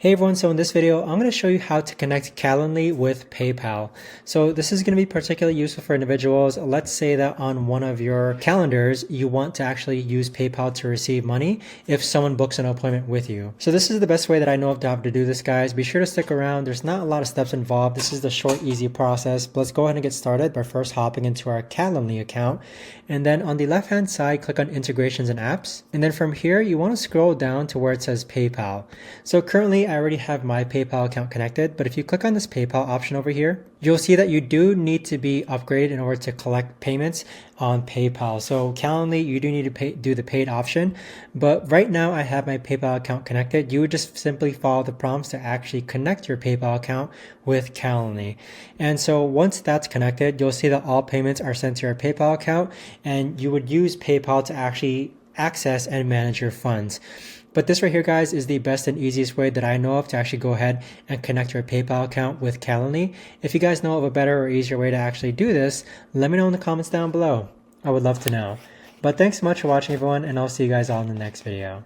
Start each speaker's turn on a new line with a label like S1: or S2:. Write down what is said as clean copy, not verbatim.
S1: Hey everyone, so in this video, I'm going to show you how to connect Calendly with PayPal. So this is going to be particularly useful for individuals. Let's say that on one of your calendars, you want to actually use PayPal to receive money if someone books an appointment with you. So this is the best way that I know of to do this, guys. Be sure to stick around. There's not a lot of steps involved. This is the short, easy process. But let's go ahead and get started by first hopping into our Calendly account. And then on the left-hand side, click on integrations and apps. And then from here, you want to scroll down to where it says PayPal. So currently, I already have my PayPal account connected, but if you click on this PayPal option over here, you'll see that you do need to be upgraded in order to collect payments on PayPal. So Calendly, you do need to do the paid option, but right now I have my PayPal account connected. You would just simply follow the prompts to actually connect your PayPal account with Calendly. And so once that's connected, you'll see that all payments are sent to your PayPal account, and you would use PayPal to actually access and manage your funds. But this right here, guys, is the best and easiest way that I know of to actually go ahead and connect your PayPal account with Calendly. If you guys know of a better or easier way to actually do this, let me know in the comments down below. I would love to know. But thanks so much for watching, everyone, and I'll see you guys all in the next video.